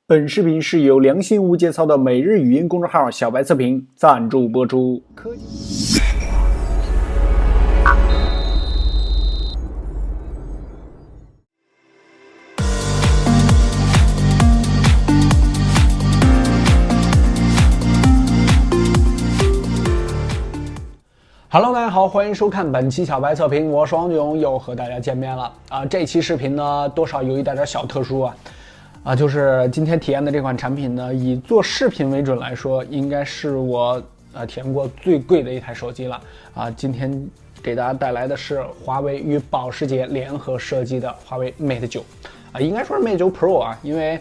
本视频是由良心无节操的每日语音公众号小白测评赞助播出。Hello， 大家好，欢迎收看本期小白测评，我是王炯，又和大家见面了这期视频呢，多少有一点小特殊就是今天体验的这款产品呢，以做视频为准来说，应该是我体验过最贵的一台手机了今天给大家带来的是华为与保时捷联合设计的华为 Mate 9应该说是 Mate 9 Pro 因为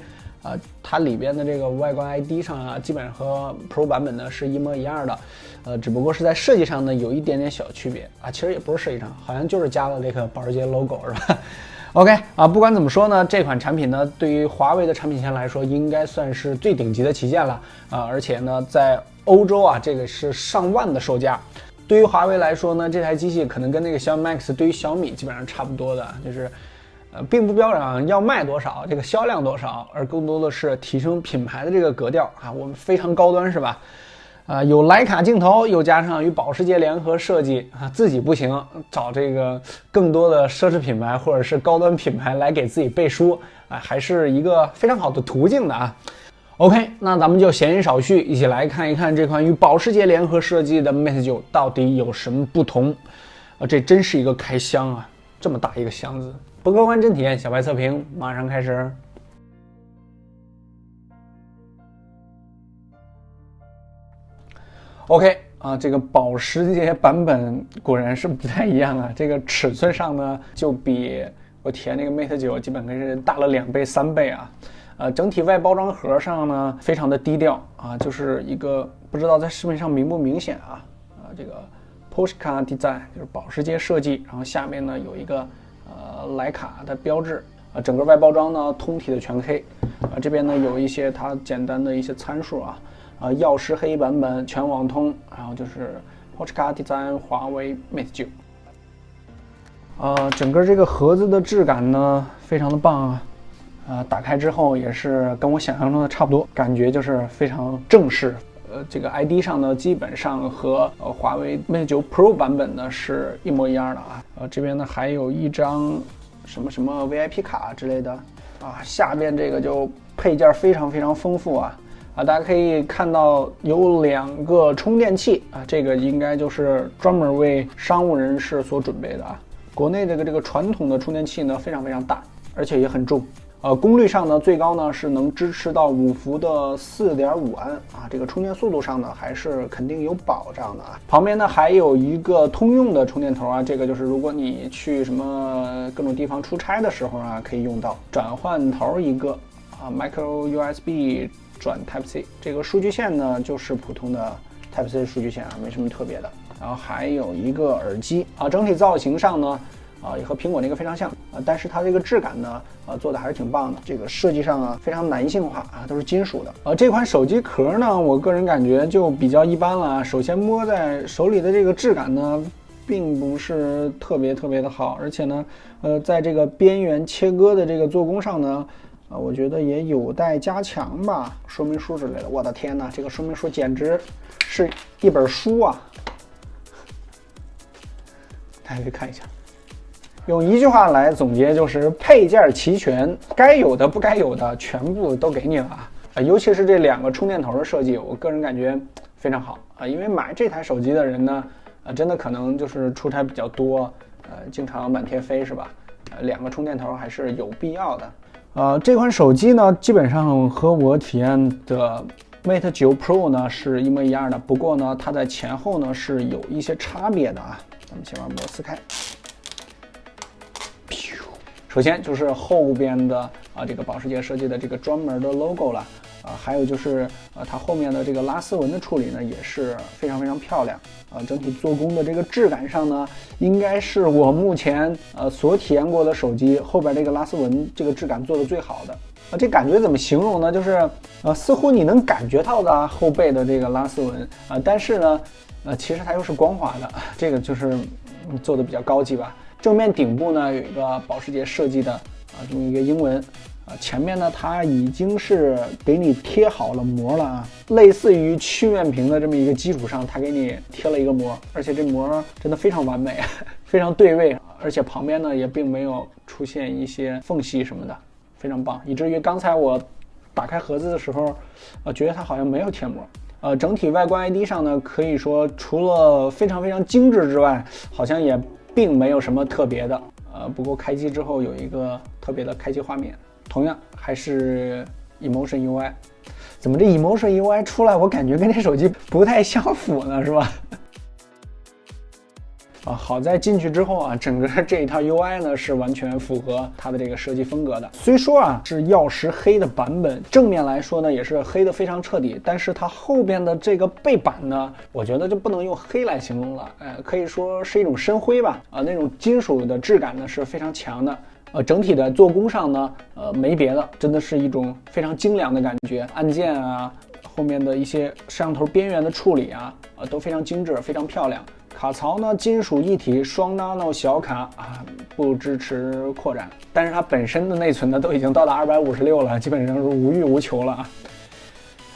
它里边的这个外观 ID 上基本上和 Pro 版本呢是一模一样的，只不过是在设计上呢有一点点小区别其实也不是设计上，好像就是加了这个保时捷 logo 是吧？OK 不管怎么说呢，这款产品呢，对于华为的产品线来说，应该算是最顶级的旗舰了而且呢，在欧洲这个是上万的售价。对于华为来说呢，这台机器可能跟那个小米 Max 对于小米基本上差不多的，就是并不标榜要卖多少，这个销量多少，而更多的是提升品牌的这个格调我们非常高端是吧？有徕卡镜头，又加上与保时捷联合设计自己不行，找这个更多的奢侈品牌或者是高端品牌来给自己背书还是一个非常好的途径的OK， 那咱们就闲言少叙，一起来看一看这款与保时捷联合设计的 Mate 9到底有什么不同这真是一个开箱这么大一个箱子。不客观真体验，小白测评马上开始。OK 这个保时捷版本果然是不太一样这个尺寸上呢，就比我体验那个 Mate 9基本跟是大了2倍3倍整体外包装盒上呢非常的低调就是一个不知道在视频上明不明显这个 Porsche Design 就是保时捷设计，然后下面呢有一个徕卡的标志整个外包装呢通体的全黑这边呢有一些它简单的一些参数曜石黑版本全网通，然后就是 Porsche Design 华为 Mate 9整个这个盒子的质感呢非常的棒打开之后也是跟我想象中的差不多，感觉就是非常正式这个 ID 上呢基本上和华为 Mate 9 Pro 版本呢是一模一样的这边呢还有一张什么 VIP 卡之类的下边这个就配件非常非常丰富大家可以看到有2个充电器这个应该就是专门为商务人士所准备的国内这个传统的充电器呢非常非常大，而且也很重功率上呢最高呢是能支持到5伏的 4.5 安这个充电速度上呢还是肯定有保障的旁边呢还有一个通用的充电头这个就是如果你去什么各种地方出差的时候可以用到。转换头一个Micro USB 转 Type-C， 这个数据线呢就是普通的 Type-C 数据线没什么特别的。然后还有一个耳机整体造型上呢也和苹果那个非常像但是它这个质感呢做的还是挺棒的，这个设计上非常男性化都是金属的这款手机壳呢我个人感觉就比较一般了首先摸在手里的这个质感呢并不是特别的好，而且呢在这个边缘切割的这个做工上呢我觉得也有待加强吧，说明书之类的，我的天哪，这个说明书简直是一本书大家可以看一下，用一句话来总结就是配件齐全，该有的不该有的全部都给你了尤其是这2个充电头的设计，我个人感觉非常好因为买这台手机的人呢真的可能就是出差比较多经常满天飞是吧2个充电头还是有必要的这款手机呢基本上和我体验的 Mate 9 Pro 呢是一模一样的，不过呢它在前后呢是有一些差别的咱们先把摩斯开。首先就是后边的这个保时捷设计的这个专门的 logo 了还有就是它后面的这个拉丝纹的处理呢也是非常非常漂亮整体做工的这个质感上呢应该是我目前所体验过的手机后边这个拉丝纹这个质感做的最好的这感觉怎么形容呢？就是似乎你能感觉到的后背的这个拉丝纹但是呢其实它又是光滑的，这个就是做的比较高级吧。正面顶部呢有一个保时捷设计的这么一个英文前面呢它已经是给你贴好了膜了啊，类似于曲面屏的这么一个基础上，它给你贴了一个膜，而且这膜真的非常完美，非常对位，而且旁边呢也并没有出现一些缝隙什么的，非常棒，以至于刚才我打开盒子的时候，觉得它好像没有贴膜。整体外观 ID 上呢，可以说除了非常非常精致之外，好像也并没有什么特别的。不过开机之后有一个特别的开机画面。同样还是 Emotion UI， 怎么这 Emotion UI 出来，我感觉跟这手机不太相符呢，是吧？好在进去之后啊，整个这一套 UI 呢是完全符合它的这个设计风格的。虽说啊是曜石黑的版本，正面来说呢也是黑的非常彻底，但是它后边的这个背板呢，我觉得就不能用黑来形容了，可以说是一种深灰吧，那种金属的质感呢是非常强的。整体的做工上呢，没别的，真的是一种非常精良的感觉。按键啊，后面的一些摄像头边缘的处理啊，都非常精致，非常漂亮。卡槽呢，金属一体双 nano 小卡啊，不支持扩展，但是它本身的内存呢都已经到达256了，基本上是无欲无求了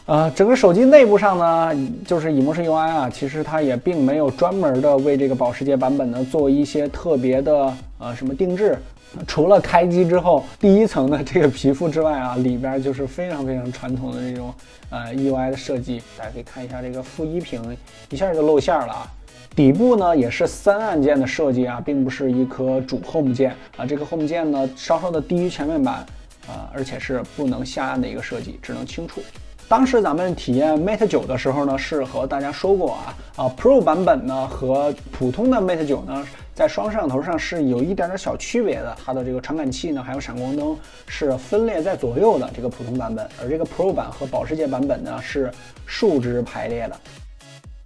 啊。整个手机内部上呢，就是 Emotion UI 啊，其实它也并没有专门的为这个保时捷版本呢做一些特别的什么定制。除了开机之后第一层的这个皮肤之外啊，里边就是非常非常传统的这种UI 的设计。大家可以看一下这个负一屏，一下就露馅了啊。底部呢也是3按键的设计啊，并不是一颗主 Home 键啊。这个 Home 键呢稍稍的低于前面板而且是不能下按的一个设计，只能轻触。当时咱们体验 Mate 9的时候呢，是和大家说过Pro 版本呢和普通的 Mate 9呢，在双摄像头上是有一点点小区别的。它的这个传感器呢，还有闪光灯是分列在左右的，这个普通版本，而这个 Pro 版和保时捷版本呢是竖直排列的。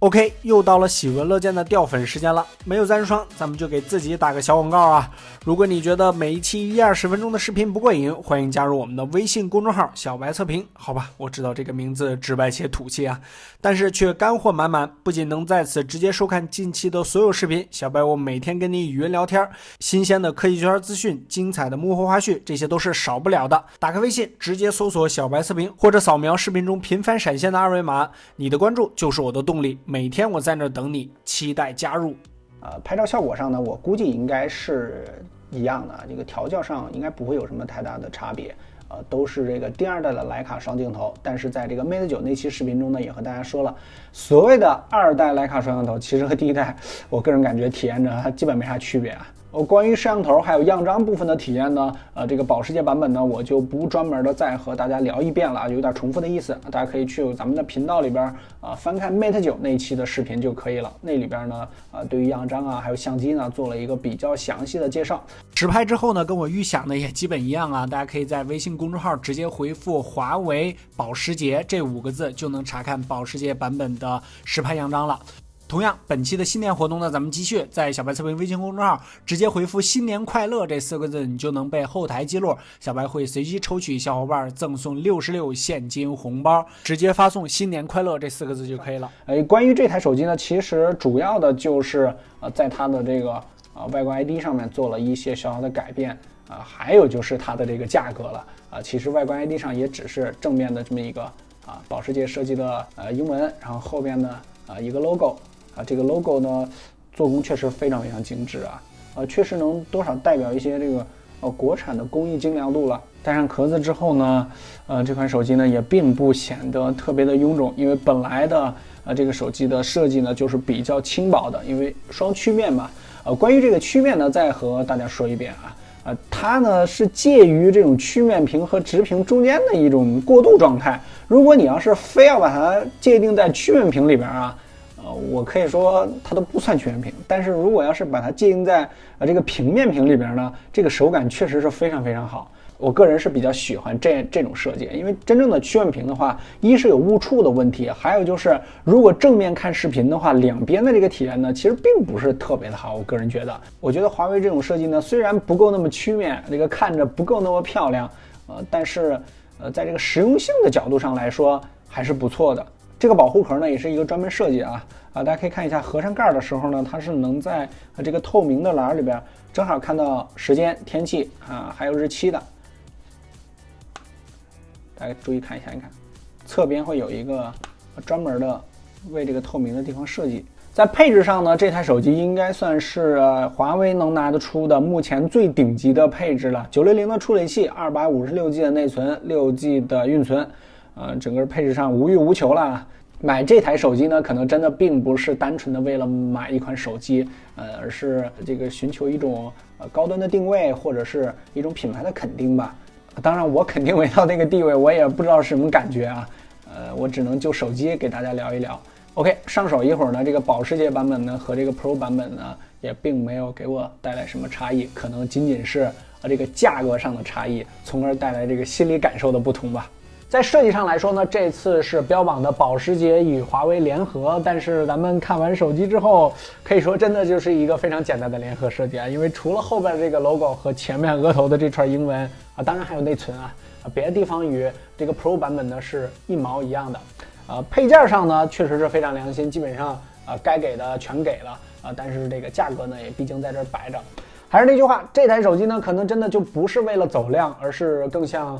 OK， 又到了喜闻乐见的掉粉时间了。没有赞助商，咱们就给自己打个小广告啊！如果你觉得每一期10-20分钟的视频不过瘾，欢迎加入我们的微信公众号小白测评。好吧，我知道这个名字直白且土气啊，但是却干货满满。不仅能在此直接收看近期的所有视频，小白我每天跟你语音聊天，新鲜的科技圈资讯，精彩的幕后花絮，这些都是少不了的。打开微信，直接搜索小白测评，或者扫描视频中频繁闪现的二维码，你的关注就是我的动力。每天我在那等你，期待加入。拍照效果上呢，我估计应该是一样的，这个调教上应该不会有什么太大的差别。都是这个第2代的徕卡双镜头，但是在这个 Mate 9那期视频中呢，也和大家说了，所谓的2代徕卡双镜头，其实和第1代，我个人感觉体验着它基本没啥区别啊。关于摄像头还有样张部分的体验呢，这个保时捷版本呢，我就不专门的再和大家聊一遍了，有点重复的意思。大家可以去咱们的频道里边翻看 Mate 9那一期的视频就可以了。那里边呢，对于样张还有相机呢，做了一个比较详细的介绍。实拍之后呢，跟我预想的也基本一样啊。大家可以在微信公众号直接回复华为保时捷这5个字，就能查看保时捷版本的实拍样张了。同样，本期的新年活动呢，咱们继续在小白测评微信公众号直接回复新年快乐这4个字，你就能被后台记录，小白会随机抽取小伙伴赠送66现金红包，直接发送新年快乐这4个字就可以了。关于这台手机呢，其实主要的就是在它的这个外观 ID 上面做了一些小小的改变还有就是它的这个价格了其实外观 ID 上也只是正面的这么一个保时捷设计的英文，然后后边呢一个 logo。这个 logo 呢，做工确实非常非常精致确实能多少代表一些这个国产的工艺精良度了。戴上壳子之后呢，这款手机呢也并不显得特别的臃肿，因为本来的这个手机的设计呢就是比较轻薄的，因为双曲面嘛。关于这个曲面呢，再和大家说一遍它呢是介于这种曲面屏和直屏中间的一种过渡状态。如果你要是非要把它界定在曲面屏里边我可以说它都不算曲面屏，但是如果要是把它界定在这个平面屏里边呢，这个手感确实是非常非常好。我个人是比较喜欢这种设计，因为真正的曲面屏的话，一是有误触的问题，还有就是如果正面看视频的话，两边的这个体验呢，其实并不是特别的好。我个人觉得，我觉得华为这种设计呢，虽然不够那么曲面，这个看着不够那么漂亮，但是在这个实用性的角度上来说还是不错的。这个保护壳呢也是一个专门设计大家可以看一下，合上盖的时候呢，它是能在这个透明的栏里边正好看到时间、天气还有日期的。大家注意看一下，你看侧边会有一个专门的为这个透明的地方设计。在配置上呢，这台手机应该算是华为能拿得出的目前最顶级的配置了。960的处理器，256G 的内存，6G 的运存，整个配置上无欲无求了。买这台手机呢，可能真的并不是单纯的为了买一款手机，而是这个寻求一种高端的定位，或者是一种品牌的肯定吧。当然，我肯定为到那个地位，我也不知道是什么感觉啊。我只能就手机给大家聊一聊。OK， 上手一会儿呢，这个保时捷版本呢和这个 Pro 版本呢也并没有给我带来什么差异，可能仅仅是这个价格上的差异，从而带来这个心理感受的不同吧。在设计上来说呢，这次是标榜的保时捷与华为联合，但是咱们看完手机之后，可以说真的就是一个非常简单的联合设计啊，因为除了后边这个 logo 和前面额头的这串英文啊，当然还有内存啊，别的地方与这个 Pro 版本呢是一毛一样的。配件上呢确实是非常良心，基本上该给的全给了但是这个价格呢也毕竟在这儿摆着。还是那句话，这台手机呢可能真的就不是为了走量，而是更像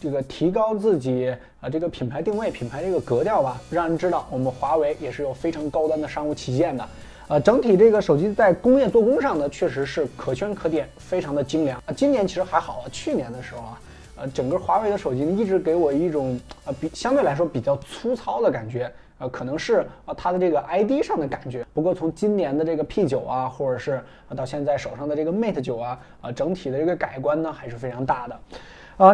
这个提高自己这个品牌定位、品牌这个格调吧，让人知道我们华为也是有非常高端的商务旗舰的。整体这个手机在工业做工上呢确实是可圈可点，非常的精良。今年其实还好去年的时候整个华为的手机一直给我一种相对来说比较粗糙的感觉，可能是它的这个 ID 上的感觉。不过从今年的这个 P9或者是到现在手上的这个 Mate 9整体的这个改观呢还是非常大的。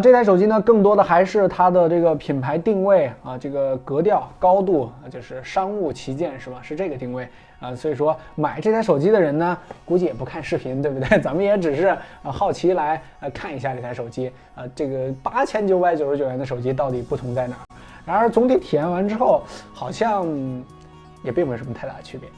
这台手机呢，更多的还是它的这个品牌定位这个格调高度，就是商务旗舰是吧？是这个定位所以说买这台手机的人呢，估计也不看视频，对不对？咱们也只是好奇来看一下这台手机这个8999元的手机到底不同在哪儿？然而总体体验完之后，好像也并没有什么太大的区别。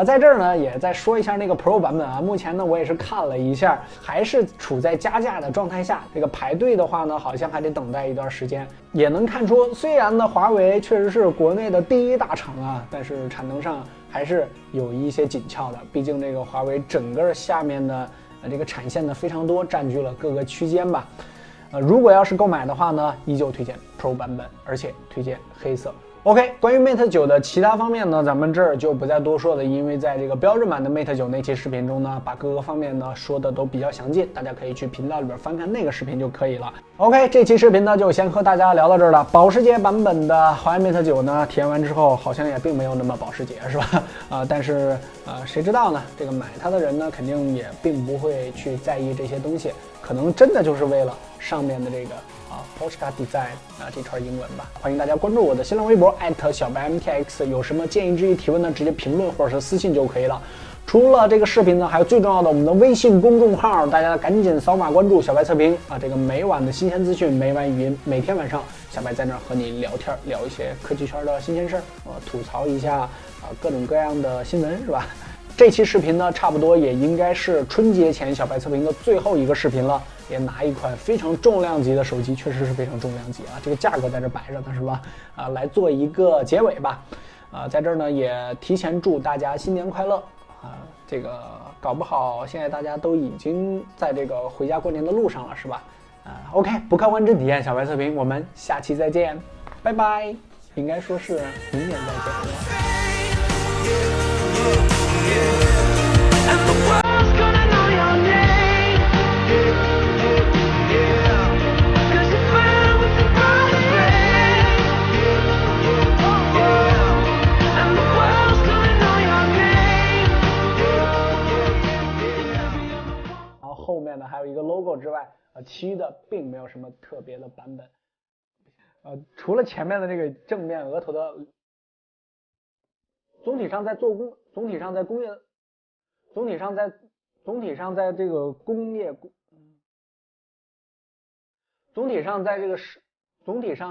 在这儿呢，也再说一下那个 Pro 版本目前呢，我也是看了一下，还是处在加价的状态下。这个排队的话呢，好像还得等待一段时间。也能看出，虽然呢，华为确实是国内的第一大厂但是产能上还是有一些紧俏的。毕竟这个华为整个下面的这个产线呢非常多，占据了各个区间吧。如果要是购买的话呢，依旧推荐 Pro 版本，而且推荐黑色。OK， 关于 Mate 9的其他方面呢，咱们这儿就不再多说了，因为在这个标准版的 Mate 9那期视频中呢，把各个方面呢说的都比较详尽，大家可以去频道里边翻看那个视频就可以了。OK， 这期视频呢就先和大家聊到这儿了。保时捷版本的华为 Mate 9呢，体验完之后好像也并没有那么保时捷，是吧？但是谁知道呢？这个买它的人呢，肯定也并不会去在意这些东西，可能真的就是为了上面的这个Polska Design 这串英文吧。欢迎大家关注我的新浪微博小白 MTX， 有什么建议质疑提问呢，直接评论或者是私信就可以了。除了这个视频呢，还有最重要的我们的微信公众号，大家赶紧扫码关注小白测评这个每晚的新鲜资讯，每晚语音，每天晚上小白在那儿和你聊天，聊一些科技圈的新鲜事儿，吐槽一下各种各样的新闻，是吧？这期视频呢，差不多也应该是春节前小白测评的最后一个视频了。也拿一款非常重量级的手机，确实是非常重量级这个价格在这摆着呢，是吧？来做一个结尾吧。在这儿呢也提前祝大家新年快乐这个搞不好现在大家都已经在这个回家过年的路上了，是吧？OK， 不客观真体验小白测评，我们下期再见，拜拜。应该说是明年再见。后面呢还有一个 logo 之外其余的并没有什么特别的版本除了前面的这个正面额头的，总体上在这个工业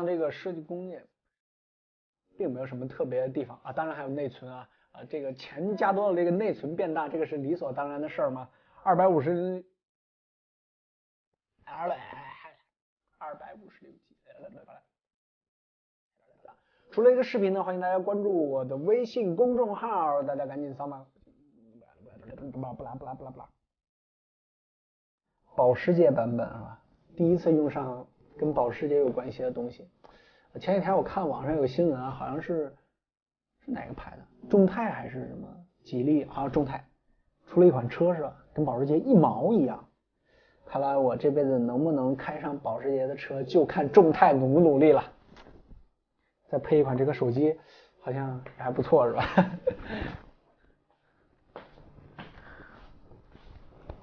这个设计工业并没有什么特别的地方当然还有内存这个钱加多了，这个内存变大，这个是理所当然的事儿吗？256G，除了这个视频呢，欢迎大家关注我的微信公众号，大家赶紧扫码。保时捷版本第一次用上跟保时捷有关系的东西。前几天我看网上有个新闻啊，好像是哪个牌的，众泰还是什么吉利，好像众泰出了一款车是吧，跟保时捷一毛一样。看来我这辈子能不能开上保时捷的车，就看众泰努不努力了。再配一款这个手机，好像还不错是吧？